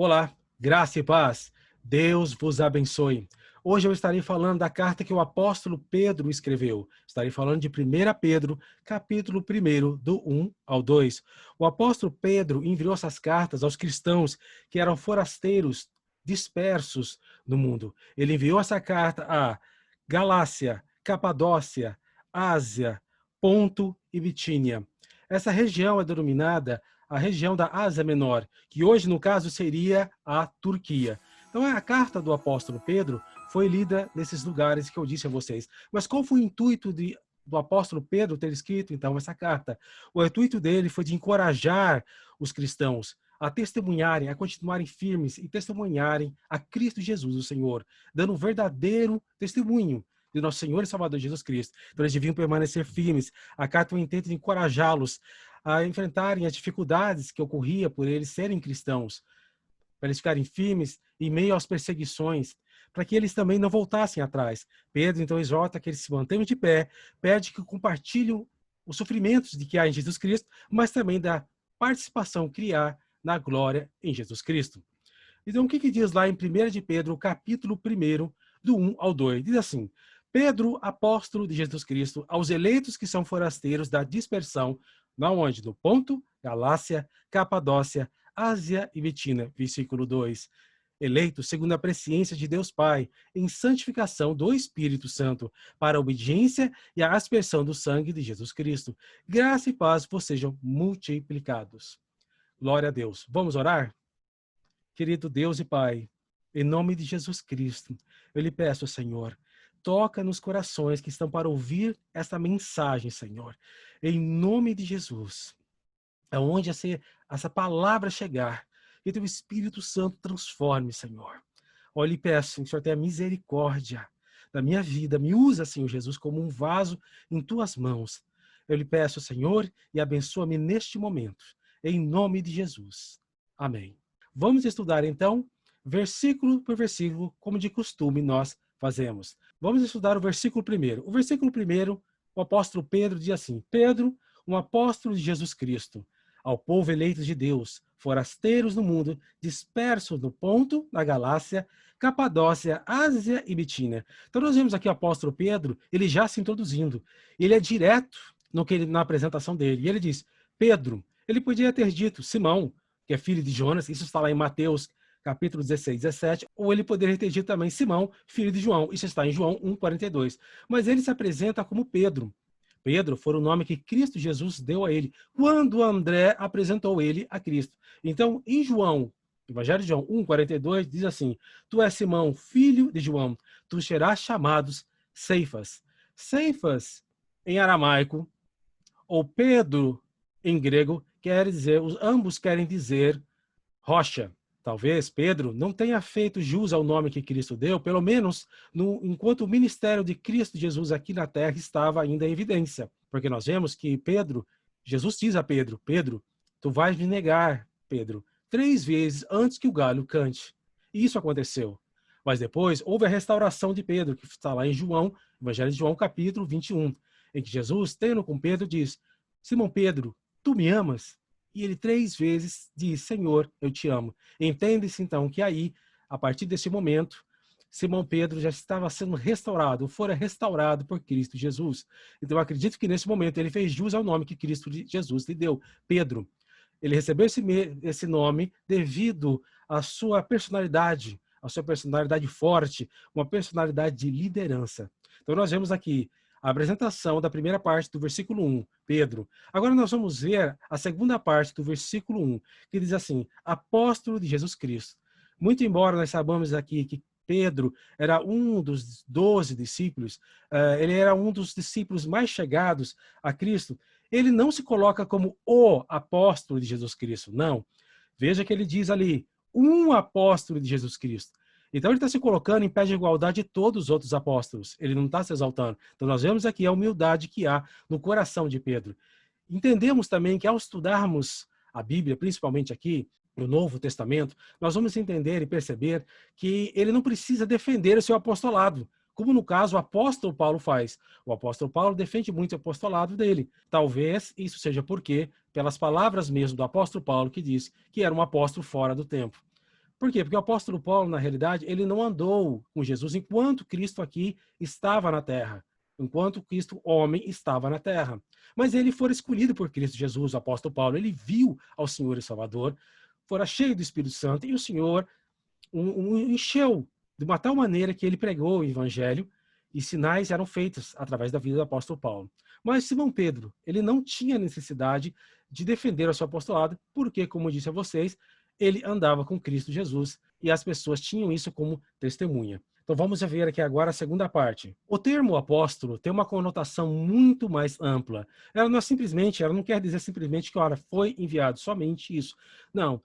Olá, graça e paz. Deus vos abençoe. Hoje eu estarei falando da carta que o apóstolo Pedro escreveu. Estarei falando de 1 Pedro, capítulo 1, do 1 ao 2. O apóstolo Pedro enviou essas cartas aos cristãos que eram forasteiros, dispersos no mundo. Ele enviou essa carta a Galácia, Capadócia, Ásia, Ponto e Bitínia. Essa região é denominada a região da Ásia Menor, que hoje, no caso, seria a Turquia. Então, a carta do apóstolo Pedro foi lida nesses lugares que eu disse a vocês. Mas qual foi o intuito do apóstolo Pedro ter escrito, então, essa carta? O intuito dele foi de encorajar os cristãos a testemunharem, a continuarem firmes e testemunharem a Cristo Jesus, o Senhor, dando um verdadeiro testemunho de nosso Senhor e Salvador Jesus Cristo. Então, eles deviam permanecer firmes. A carta tem o intento de encorajá-los a enfrentarem as dificuldades que ocorria por eles serem cristãos, para eles ficarem firmes em meio às perseguições, para que eles também não voltassem atrás. Pedro, então, exorta que eles se mantenham de pé, pede que compartilhem os sofrimentos de que há em Jesus Cristo, mas também da participação que há na glória em Jesus Cristo. Então, o que diz lá em 1 de Pedro, capítulo 1, do 1 ao 2? Diz assim: Pedro, apóstolo de Jesus Cristo, aos eleitos que são forasteiros da dispersão, na onde? No Ponto, Galácia, Capadócia, Ásia e Bitínia. Versículo 2. Eleitos segundo a presciência de Deus Pai, em santificação do Espírito Santo, para a obediência e a aspersão do sangue de Jesus Cristo. Graça e paz vos sejam multiplicados. Glória a Deus. Vamos orar? Querido Deus e Pai, em nome de Jesus Cristo, eu lhe peço, Senhor, toca nos corações que estão para ouvir esta mensagem, Senhor. Em nome de Jesus, aonde essa palavra chegar, que teu Espírito Santo transforme, Senhor. Eu lhe peço, que o Senhor tenha misericórdia da minha vida. Me usa, Senhor Jesus, como um vaso em tuas mãos. Eu lhe peço, Senhor, e abençoa-me neste momento. Em nome de Jesus. Amém. Vamos estudar, então, versículo por versículo, como de costume nós fazemos. Vamos estudar o versículo 1. O versículo 1, o apóstolo Pedro diz assim: Pedro, um apóstolo de Jesus Cristo, ao povo eleito de Deus, forasteiros no mundo, dispersos no Ponto, na Galácia, Capadócia, Ásia e Bitínia. Então nós vemos aqui o apóstolo Pedro, ele já se introduzindo. Ele é direto na apresentação dele. E ele diz: Pedro. Ele podia ter dito Simão, que é filho de Jonas, isso está lá em Mateus capítulo 16, 17, ou ele poderia ter dito também Simão, filho de João, isso está em João 1,42. Mas ele se apresenta como Pedro. Pedro foi o nome que Cristo Jesus deu a ele, quando André apresentou ele a Cristo. Então, em João, Evangelho de João 1,42, diz assim: Tu és Simão, filho de João, tu serás chamados Ceifas. Ceifas, em aramaico, ou Pedro, em grego, ambos querem dizer rocha. Talvez Pedro não tenha feito jus ao nome que Cristo deu, pelo menos enquanto o ministério de Cristo Jesus aqui na terra estava ainda em evidência. Porque nós vemos que Jesus diz a Pedro: Pedro, tu vais me negar, Pedro, 3 vezes antes que o galho cante. E isso aconteceu. Mas depois houve a restauração de Pedro, que está lá em João, Evangelho de João, capítulo 21, em que Jesus, tendo com Pedro, diz: Simão Pedro, tu me amas? E ele 3 vezes diz: Senhor, eu te amo. Entende-se então que aí, a partir desse momento, Simão Pedro já estava sendo restaurado, fora restaurado por Cristo Jesus. Então eu acredito que nesse momento ele fez jus ao nome que Cristo Jesus lhe deu, Pedro. Ele recebeu esse nome devido à sua personalidade forte, uma personalidade de liderança. Então nós vemos aqui a apresentação da primeira parte do versículo 1, Pedro. Agora nós vamos ver a segunda parte do versículo 1, que diz assim: apóstolo de Jesus Cristo. Muito embora nós saibamos aqui que Pedro era um dos 12 discípulos, ele era um dos discípulos mais chegados a Cristo, ele não se coloca como o apóstolo de Jesus Cristo, não. Veja que ele diz ali: um apóstolo de Jesus Cristo. Então ele está se colocando em pé de igualdade de todos os outros apóstolos. Ele não está se exaltando. Então nós vemos aqui a humildade que há no coração de Pedro. Entendemos também que ao estudarmos a Bíblia, principalmente aqui no Novo Testamento, nós vamos entender e perceber que ele não precisa defender o seu apostolado, como no caso o apóstolo Paulo faz. O apóstolo Paulo defende muito o apostolado dele. Talvez isso seja porque, pelas palavras mesmo do apóstolo Paulo, que diz que era um apóstolo fora do tempo. Por quê? Porque o apóstolo Paulo, na realidade, ele não andou com Jesus enquanto Cristo aqui estava na terra, enquanto Cristo, homem, estava na terra. Mas ele foi escolhido por Cristo Jesus, o apóstolo Paulo. Ele viu ao Senhor e Salvador, fora cheio do Espírito Santo, e o Senhor encheu de uma tal maneira que ele pregou o evangelho e sinais eram feitos através da vida do apóstolo Paulo. Mas Simão Pedro, ele não tinha necessidade de defender o seu apostolado, porque, como eu disse a vocês, ele andava com Cristo Jesus e as pessoas tinham isso como testemunha. Então vamos ver aqui agora a segunda parte. O termo apóstolo tem uma conotação muito mais ampla. Ela não quer dizer simplesmente que, olha, foi enviado, somente isso. Não,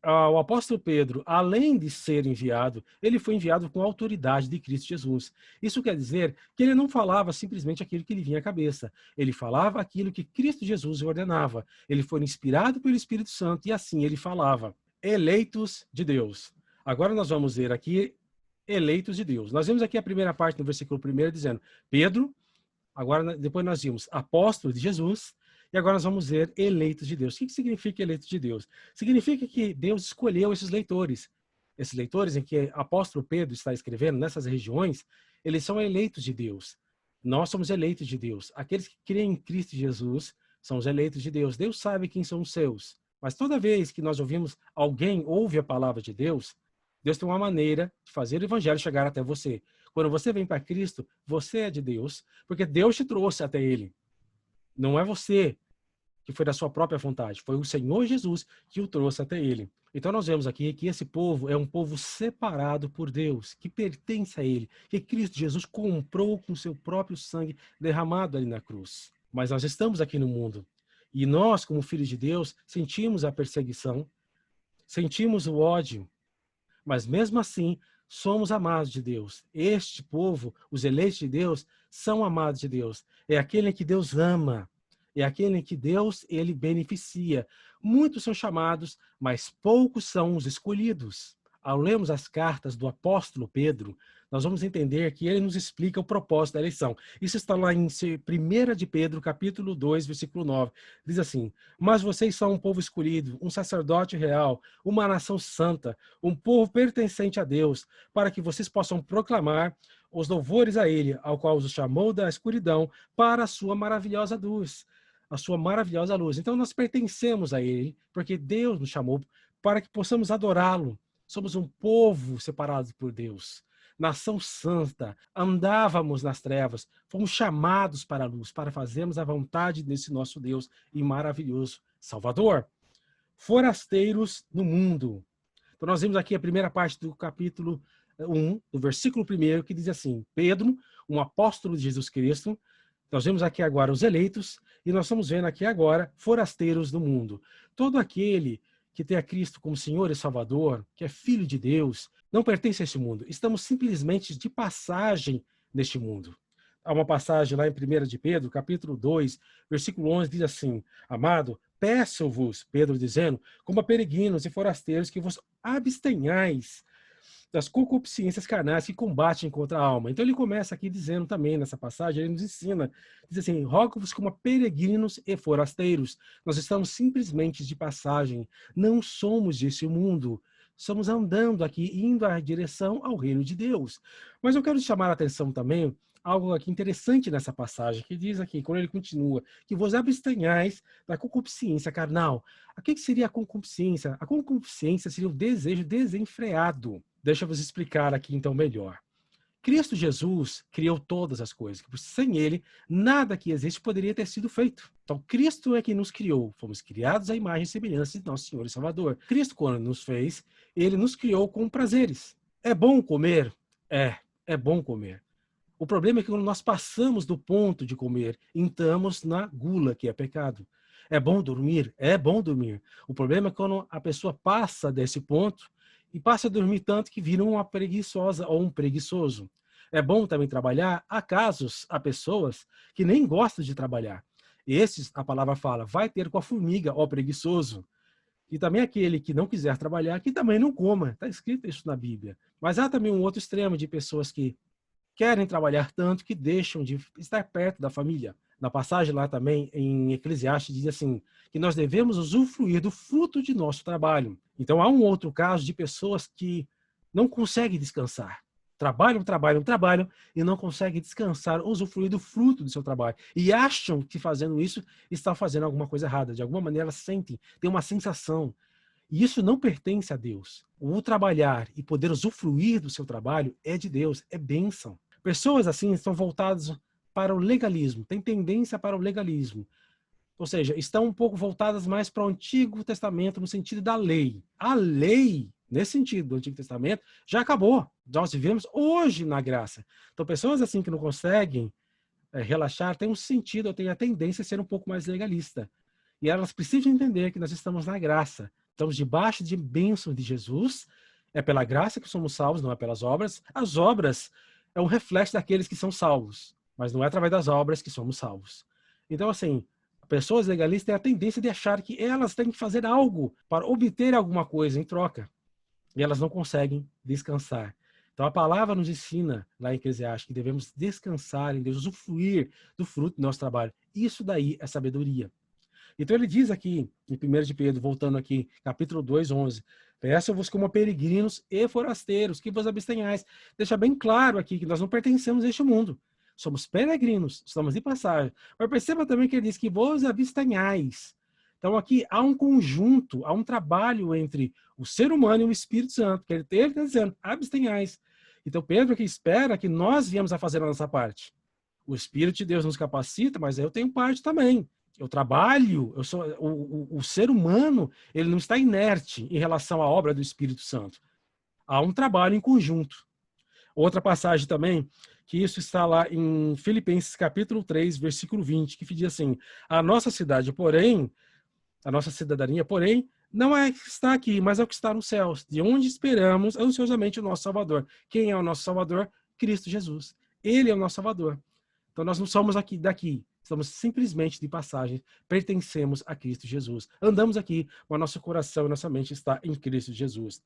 o apóstolo Pedro, além de ser enviado, ele foi enviado com a autoridade de Cristo Jesus. Isso quer dizer que ele não falava simplesmente aquilo que lhe vinha à cabeça. Ele falava aquilo que Cristo Jesus ordenava. Ele foi inspirado pelo Espírito Santo e assim ele falava. Eleitos de Deus. Agora nós vamos ver aqui eleitos de Deus. Nós vemos aqui a primeira parte no versículo 1 dizendo Pedro, agora depois nós vimos apóstolo de Jesus, e agora nós vamos ver eleitos de Deus. O que significa eleitos de Deus? Significa que Deus escolheu esses leitores. Esses leitores em que o apóstolo Pedro está escrevendo, nessas regiões, eles são eleitos de Deus. Nós somos eleitos de Deus. Aqueles que creem em Cristo Jesus são os eleitos de Deus. Deus sabe quem são os seus. Mas toda vez que nós ouvimos, alguém ouve a palavra de Deus, Deus tem uma maneira de fazer o evangelho chegar até você. Quando você vem para Cristo, você é de Deus, porque Deus te trouxe até Ele. Não é você que foi da sua própria vontade, foi o Senhor Jesus que o trouxe até Ele. Então nós vemos aqui que esse povo é um povo separado por Deus, que pertence a Ele, que Cristo Jesus comprou com seu próprio sangue derramado ali na cruz. Mas nós estamos aqui no mundo, e nós, como filhos de Deus, sentimos a perseguição, sentimos o ódio, mas mesmo assim, somos amados de Deus. Este povo, os eleitos de Deus, são amados de Deus. É aquele que Deus ama. É aquele que Deus, ele beneficia. Muitos são chamados, mas poucos são os escolhidos. Ao lermos as cartas do apóstolo Pedro, nós vamos entender que ele nos explica o propósito da eleição. Isso está lá em 1 de Pedro, capítulo 2, versículo 9. Diz assim, mas vocês são um povo escolhido, um sacerdote real, uma nação santa, um povo pertencente a Deus, para que vocês possam proclamar os louvores a Ele, ao qual os chamou da escuridão para a sua maravilhosa luz. A sua maravilhosa luz. Então nós pertencemos a Ele, porque Deus nos chamou para que possamos adorá-lo. Somos um povo separado por Deus. Nação santa, andávamos nas trevas, fomos chamados para a luz, para fazermos a vontade desse nosso Deus e maravilhoso Salvador. Forasteiros no mundo. Então nós vimos aqui a primeira parte do capítulo 1, do versículo 1, que diz assim, Pedro, um apóstolo de Jesus Cristo, nós vemos aqui agora os eleitos, e nós estamos vendo aqui agora forasteiros no mundo. Todo aquele que tem a Cristo como Senhor e Salvador, que é filho de Deus, não pertence a este mundo. Estamos simplesmente de passagem neste mundo. Há uma passagem lá em 1 de Pedro, capítulo 2, versículo 11, diz assim, amado, peço-vos, Pedro dizendo, como a peregrinos e forasteiros, que vos abstenhais das concupiscências carnais que combatem contra a alma. Então ele começa aqui dizendo também, nessa passagem, ele nos ensina, diz assim, rogo-vos como peregrinos e forasteiros. Nós estamos simplesmente de passagem, não somos desse mundo, estamos andando aqui, indo à direção ao reino de Deus. Mas eu quero chamar a atenção também, algo aqui interessante nessa passagem, que diz aqui, quando ele continua, que vos abstenhais da concupiscência carnal. O que seria a concupiscência? A concupiscência seria o desejo desenfreado. Deixa eu vos explicar aqui então melhor. Cristo Jesus criou todas as coisas. Sem ele, nada que existe poderia ter sido feito. Então, Cristo é quem nos criou. Fomos criados à imagem e semelhança de nosso Senhor e Salvador. Cristo, quando nos fez, ele nos criou com prazeres. É bom comer? É bom comer. O problema é que quando nós passamos do ponto de comer, entramos na gula, que é pecado. É bom dormir? É bom dormir. O problema é quando a pessoa passa desse ponto e passa a dormir tanto que vira uma preguiçosa ou um preguiçoso. É bom também trabalhar? Há pessoas que nem gostam de trabalhar. Esses, a palavra fala, vai ter com a formiga, ó preguiçoso. E também aquele que não quiser trabalhar, que também não coma. Está escrito isso na Bíblia. Mas há também um outro extremo de pessoas que querem trabalhar tanto que deixam de estar perto da família. Na passagem lá também, em Eclesiastes, diz assim, que nós devemos usufruir do fruto de nosso trabalho. Então, há um outro caso de pessoas que não conseguem descansar. Trabalham, trabalham, trabalham e não conseguem descansar, usufruir do fruto do seu trabalho. E acham que fazendo isso está fazendo alguma coisa errada. De alguma maneira, elas sentem, têm uma sensação. E isso não pertence a Deus. O trabalhar e poder usufruir do seu trabalho é de Deus, é bênção. Pessoas assim estão voltadas para o legalismo, têm tendência para o legalismo. Ou seja, estão um pouco voltadas mais para o Antigo Testamento no sentido da lei. A lei, nesse sentido do Antigo Testamento, já acabou. Nós vivemos hoje na graça. Então, pessoas assim que não conseguem relaxar têm um sentido, têm a tendência a ser um pouco mais legalista. E elas precisam entender que nós estamos na graça. Estamos debaixo de bênção de Jesus. É pela graça que somos salvos, não é pelas obras. As obras é um reflexo daqueles que são salvos, mas não é através das obras que somos salvos. Então, assim, pessoas legalistas têm a tendência de achar que elas têm que fazer algo para obter alguma coisa em troca. E elas não conseguem descansar. Então a palavra nos ensina, lá em Eclesiastes, que devemos descansar em Deus, usufruir do fruto do nosso trabalho. Isso daí é sabedoria. Então ele diz aqui, em 1 de Pedro, voltando aqui, capítulo 2, 11, peço-vos como peregrinos e forasteiros, que vos abstenhais. Deixa bem claro aqui que nós não pertencemos a este mundo. Somos peregrinos, estamos de passagem. Mas perceba também que ele diz que vos abstenhais. Então aqui há um conjunto, há um trabalho entre o ser humano e o Espírito Santo, que ele está dizendo, abstenhais. Então Pedro aqui espera que nós viemos a fazer a nossa parte. O Espírito de Deus nos capacita, mas eu tenho parte também. Eu trabalho, eu sou o ser humano, ele não está inerte em relação à obra do Espírito Santo. Há um trabalho em conjunto. Outra passagem também, que isso está lá em Filipenses capítulo 3, versículo 20, que diz assim: a nossa cidade, porém, a nossa cidadania, porém, não é que está aqui, mas é o que está nos céus, de onde esperamos ansiosamente o nosso Salvador. Quem é o nosso Salvador? Cristo Jesus. Ele é o nosso Salvador. Então nós não somos aqui daqui, estamos simplesmente de passagem, pertencemos a Cristo Jesus. Andamos aqui, mas nosso coração e nossa mente está em Cristo Jesus.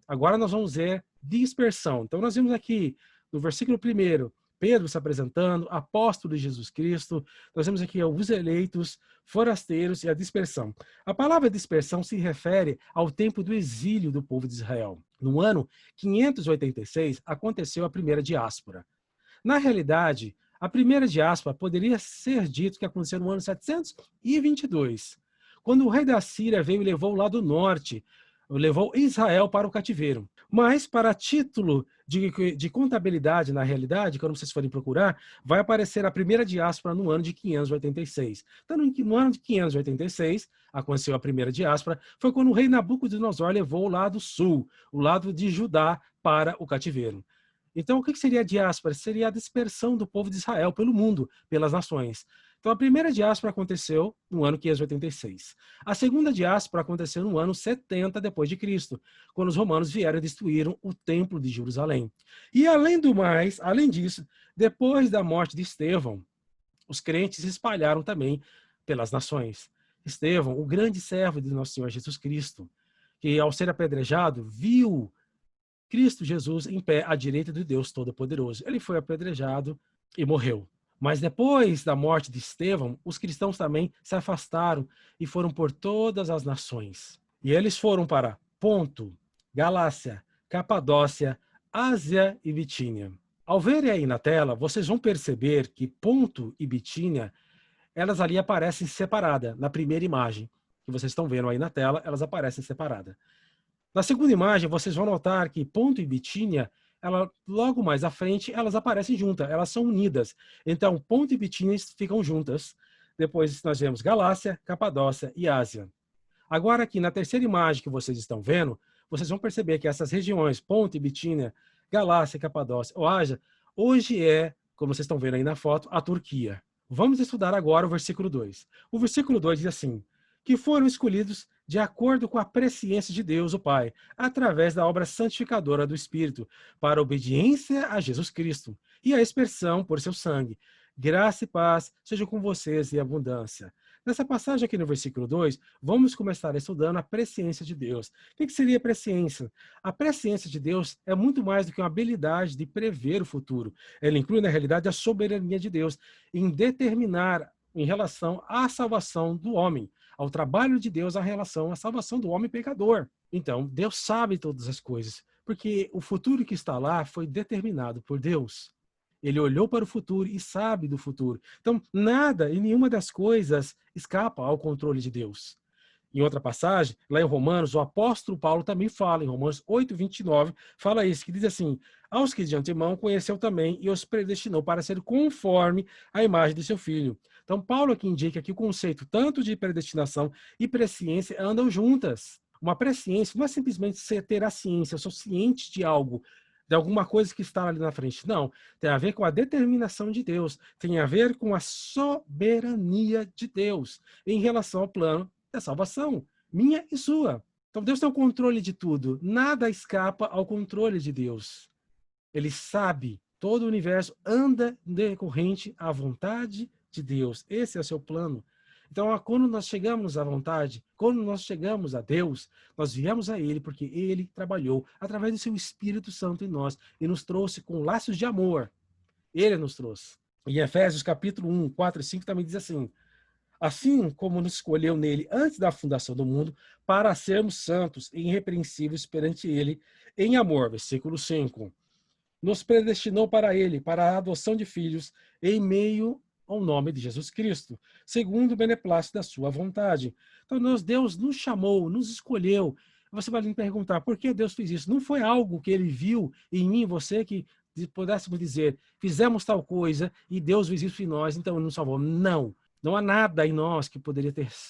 Agora nós vamos ver dispersão. Então nós vimos aqui no versículo 1, Pedro se apresentando, apóstolo de Jesus Cristo. Nós vemos aqui os eleitos, forasteiros e a dispersão. A palavra dispersão se refere ao tempo do exílio do povo de Israel. No ano 586 aconteceu a primeira diáspora. Na realidade, a primeira diáspora poderia ser dito que aconteceu no ano 722, quando o rei da Síria veio e levou o lado norte, levou Israel para o cativeiro. Mas, para título de contabilidade, na realidade, quando vocês forem procurar, vai aparecer a primeira diáspora no ano de 586. Então, no ano de 586, aconteceu a primeira diáspora, foi quando o rei Nabucodonosor levou o lado sul, o lado de Judá, para o cativeiro. Então, o que seria a diáspora? Seria a dispersão do povo de Israel pelo mundo, pelas nações. Então, a primeira diáspora aconteceu no ano 586. A segunda diáspora aconteceu no ano 70 depois de Cristo, quando os romanos vieram e destruíram o templo de Jerusalém. E além do mais, além disso, depois da morte de Estevão, os crentes se espalharam também pelas nações. Estevão, o grande servo de nosso Senhor Jesus Cristo, que ao ser apedrejado, viu Cristo Jesus em pé à direita de Deus Todo-Poderoso. Ele foi apedrejado e morreu. Mas depois da morte de Estevão, os cristãos também se afastaram e foram por todas as nações. E eles foram para Ponto, Galácia, Capadócia, Ásia e Bitínia. Ao verem aí na tela, vocês vão perceber que Ponto e Bitínia, elas ali aparecem separadas na primeira imagem. Que vocês estão vendo aí na tela, elas aparecem separadas. Na segunda imagem, vocês vão notar que Ponto e Bitínia, logo mais à frente, elas aparecem juntas, elas são unidas. Então, Ponto e Bitínia ficam juntas. Depois nós vemos Galácia, Capadócia e Ásia. Agora aqui, na terceira imagem que vocês estão vendo, vocês vão perceber que essas regiões, Ponto e Bitínia, Galácia, Capadócia ou Ásia, hoje é, como vocês estão vendo aí na foto, a Turquia. Vamos estudar agora o versículo 2. O versículo 2 diz assim: que foram escolhidos de acordo com a presciência de Deus, o Pai, através da obra santificadora do Espírito, para a obediência a Jesus Cristo e a expressão por seu sangue. Graça e paz sejam com vocês e abundância. Nessa passagem aqui no versículo 2, vamos começar estudando a presciência de Deus. O que seria a presciência? A presciência de Deus é muito mais do que uma habilidade de prever o futuro. Ela inclui, na realidade, a soberania de Deus em determinar em relação à salvação do homem, ao trabalho de Deus, à relação à salvação do homem pecador. Então, Deus sabe todas as coisas, porque o futuro que está lá foi determinado por Deus. Ele olhou para o futuro e sabe do futuro. Então, nada e nenhuma das coisas escapa ao controle de Deus. Em outra passagem, lá em Romanos, o apóstolo Paulo também fala, em Romanos 8:29, fala isso, que diz assim: aos que de antemão conheceu também e os predestinou para ser conforme a imagem de seu filho. Então, Paulo aqui indica que o conceito tanto de predestinação e presciência andam juntas. Uma presciência não é simplesmente você ter a ciência, eu sou ciente de algo, de alguma coisa que está ali na frente. Não, tem a ver com a determinação de Deus, tem a ver com a soberania de Deus em relação ao plano da salvação, minha e sua. Então Deus tem o controle de tudo, nada escapa ao controle de Deus. Ele sabe, todo o universo anda decorrente à vontade de Deus. Esse é o seu plano. Então, quando nós chegamos à vontade, quando nós chegamos a Deus, nós viemos a Ele porque Ele trabalhou através do seu Espírito Santo em nós e nos trouxe com laços de amor. Ele nos trouxe. Em Efésios capítulo 1, 4 e 5 também diz assim: assim como nos escolheu nele antes da fundação do mundo, para sermos santos e irrepreensíveis perante ele em amor. Versículo 5. Nos predestinou para ele, para a adoção de filhos, em meio ao nome de Jesus Cristo, segundo o beneplácito da sua vontade. Então, Deus nos chamou, nos escolheu. Você vai me perguntar, por que Deus fez isso? Não foi algo que ele viu em mim, você, que pudéssemos dizer, fizemos tal coisa e Deus fez isso em nós, então ele nos salvou. Não. Não há nada em nós que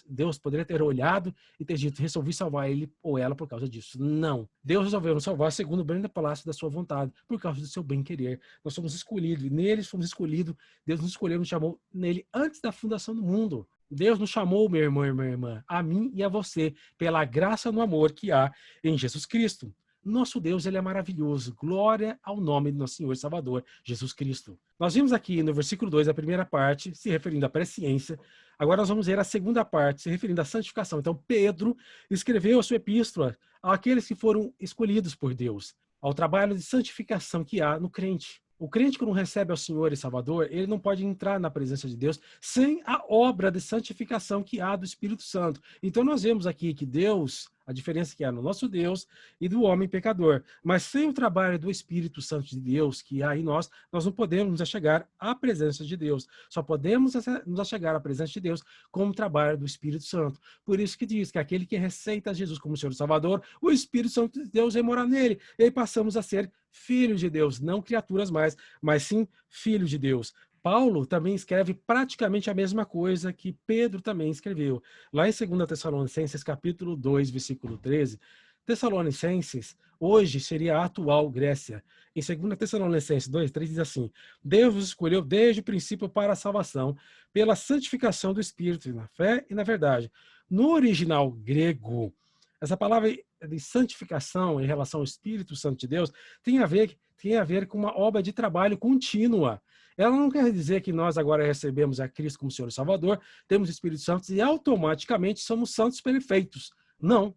Deus poderia ter olhado e ter dito, resolvi salvar ele ou ela por causa disso. Não. Deus resolveu nos salvar segundo o beneplácito da sua vontade, por causa do seu bem-querer. Nós somos escolhidos, e nele fomos escolhidos. Deus nos escolheu, nos chamou nele antes da fundação do mundo. Deus nos chamou, meu irmão e minha irmã, a mim e a você, pela graça no amor que há em Jesus Cristo. Nosso Deus, ele é maravilhoso. Glória ao nome do nosso Senhor e Salvador, Jesus Cristo. Nós vimos aqui no versículo 2, a primeira parte, se referindo à presciência. Agora nós vamos ver a segunda parte, se referindo à santificação. Então, Pedro escreveu a sua epístola àqueles que foram escolhidos por Deus, ao trabalho de santificação que há no crente. O crente que não recebe ao Senhor e Salvador, ele não pode entrar na presença de Deus sem a obra de santificação que há do Espírito Santo. Então nós vemos aqui que Deus, a diferença que há no nosso Deus e do homem pecador. Mas sem o trabalho do Espírito Santo de Deus que há em nós, nós não podemos nos achegar à presença de Deus. Só podemos nos achegar à presença de Deus com o trabalho do Espírito Santo. Por isso que diz que aquele que receita Jesus como Senhor e Salvador, o Espírito Santo de Deus vem morar nele. E aí passamos a ser filhos de Deus, não criaturas mais, mas sim filhos de Deus. Paulo também escreve praticamente a mesma coisa que Pedro também escreveu. Lá em 2 Tessalonicenses, capítulo 2, versículo 13, Tessalonicenses, hoje seria a atual Grécia. Em 2 Tessalonicenses 2, 3 diz assim: Deus vos escolheu desde o princípio para a salvação, pela santificação do Espírito, na fé e na verdade. No original grego, essa palavra de santificação em relação ao Espírito Santo de Deus tem a ver com uma obra de trabalho contínua. Ela não quer dizer que nós agora recebemos a Cristo como Senhor e Salvador, temos o Espírito Santo e automaticamente somos santos perfeitos. Não.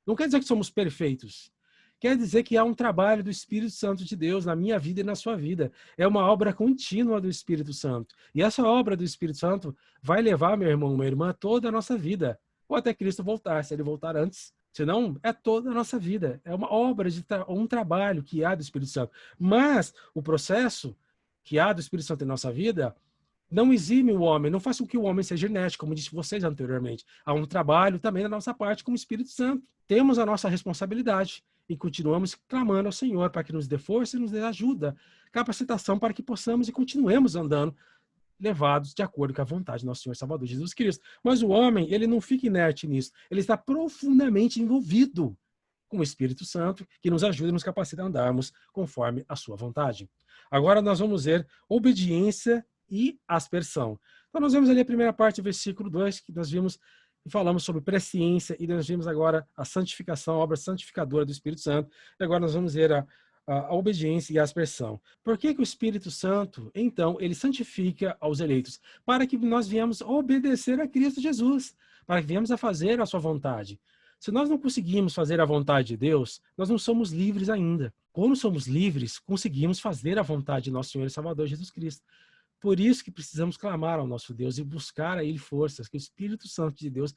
Não quer dizer que somos perfeitos. Quer dizer que há um trabalho do Espírito Santo de Deus na minha vida e na sua vida. É uma obra contínua do Espírito Santo. E essa obra do Espírito Santo vai levar, meu irmão, minha irmã, toda a nossa vida. Ou até Cristo voltar, se ele voltar antes. Senão, é toda a nossa vida. É uma obra, um trabalho que há do Espírito Santo. Mas o processo que há do Espírito Santo em nossa vida não exime o homem, não faça com que o homem seja inerte, como disse vocês anteriormente. Há um trabalho também da nossa parte como Espírito Santo. Temos a nossa responsabilidade e continuamos clamando ao Senhor para que nos dê força e nos dê ajuda, capacitação para que possamos e continuemos andando levados de acordo com a vontade do nosso Senhor Salvador Jesus Cristo. Mas o homem, ele não fica inerte nisso. Ele está profundamente envolvido com o Espírito Santo, que nos ajuda e nos capacita a andarmos conforme a sua vontade. Agora nós vamos ver obediência e aspersão. Então nós vemos ali a primeira parte do versículo 2, que nós vimos e falamos sobre presciência, e nós vimos agora a santificação, a obra santificadora do Espírito Santo, e agora nós vamos ver a obediência e a aspersão. Por que o Espírito Santo, então, ele santifica aos eleitos? Para que nós viemos obedecer a Cristo Jesus, para que viemos a fazer a sua vontade. Se nós não conseguimos fazer a vontade de Deus, nós não somos livres ainda. Quando somos livres, conseguimos fazer a vontade de nosso Senhor e Salvador Jesus Cristo. Por isso que precisamos clamar ao nosso Deus e buscar a Ele forças, que o Espírito Santo de Deus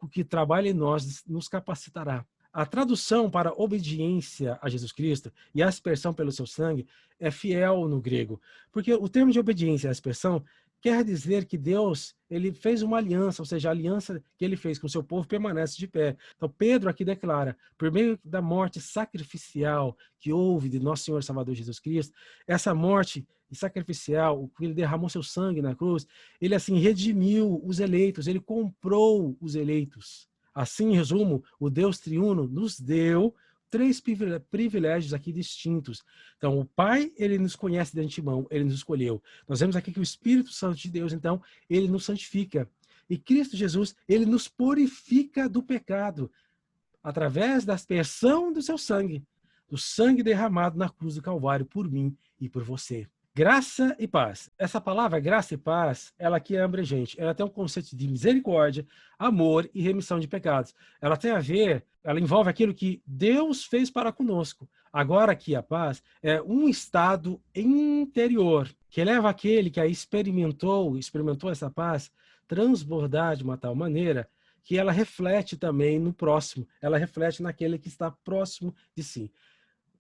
Espírito que trabalha em nós nos capacitará. A tradução para obediência a Jesus Cristo e a aspersão pelo seu sangue é fiel no grego, porque o termo de obediência e aspersão quer dizer que Deus, ele fez uma aliança, ou seja, a aliança que ele fez com o seu povo permanece de pé. Então Pedro aqui declara, por meio da morte sacrificial que houve de nosso Senhor e Salvador Jesus Cristo, essa morte sacrificial, ele derramou seu sangue na cruz, ele assim redimiu os eleitos, ele comprou os eleitos. Assim, em resumo, o Deus triuno nos deu três privilégios aqui distintos. Então, o Pai, ele nos conhece de antemão, ele nos escolheu. Nós vemos aqui que o Espírito Santo de Deus, então, ele nos santifica. E Cristo Jesus, ele nos purifica do pecado através da aspersão do seu sangue, do sangue derramado na cruz do Calvário por mim e por você. Graça e paz. Essa palavra graça e paz, ela aqui é abrangente. Ela tem um conceito de misericórdia, amor e remissão de pecados. Ela tem a ver, ela envolve aquilo que Deus fez para conosco. Agora aqui a paz é um estado interior que leva aquele que a experimentou essa paz, transbordar de uma tal maneira que ela reflete também no próximo. Ela reflete naquele que está próximo de si.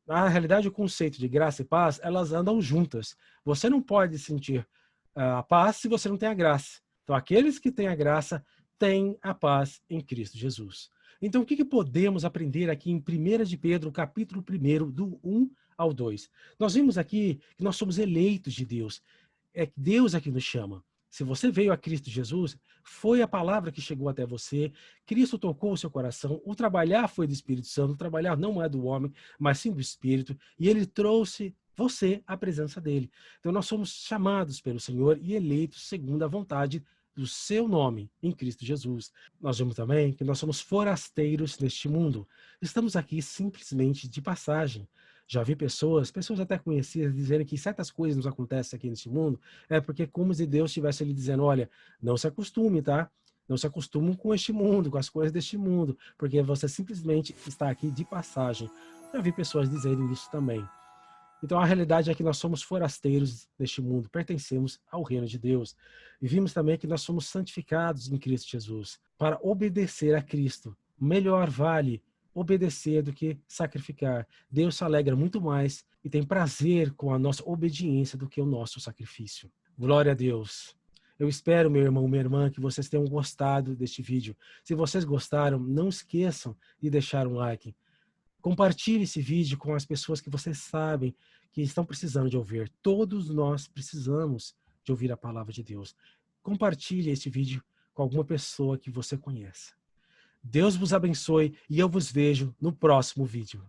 Na realidade, o conceito de graça e paz, elas andam juntas. Você não pode sentir a paz se você não tem a graça. Então, aqueles que têm a graça têm a paz em Cristo Jesus. Então, o que podemos aprender aqui em 1 de Pedro, capítulo 1, do 1 ao 2? Nós vimos aqui que nós somos eleitos de Deus. É Deus aqui nos chama. Se você veio a Cristo Jesus, foi a palavra que chegou até você, Cristo tocou o seu coração, o trabalhar foi do Espírito Santo, o trabalhar não é do homem, mas sim do Espírito, e ele trouxe você à presença dele. Então nós somos chamados pelo Senhor e eleitos segundo a vontade do seu nome, em Cristo Jesus. Nós vemos também que nós somos forasteiros neste mundo. Estamos aqui simplesmente de passagem. Já vi pessoas até conhecidas, dizerem que certas coisas nos acontecem aqui nesse mundo, é porque como se Deus estivesse lhe dizendo, olha, não se acostume, tá? Não se acostume com este mundo, com as coisas deste mundo, porque você simplesmente está aqui de passagem. Já vi pessoas dizerem isso também. Então a realidade é que nós somos forasteiros neste mundo, pertencemos ao reino de Deus. E vimos também que nós somos santificados em Cristo Jesus, para obedecer a Cristo. Melhor vale obedecer do que sacrificar. Deus se alegra muito mais e tem prazer com a nossa obediência do que o nosso sacrifício. Glória a Deus. Eu espero, meu irmão, minha irmã, que vocês tenham gostado deste vídeo. Se vocês gostaram, não esqueçam de deixar um like. Compartilhe esse vídeo com as pessoas que vocês sabem que estão precisando de ouvir. Todos nós precisamos de ouvir a palavra de Deus. Compartilhe esse vídeo com alguma pessoa que você conheça. Deus vos abençoe e eu vos vejo no próximo vídeo.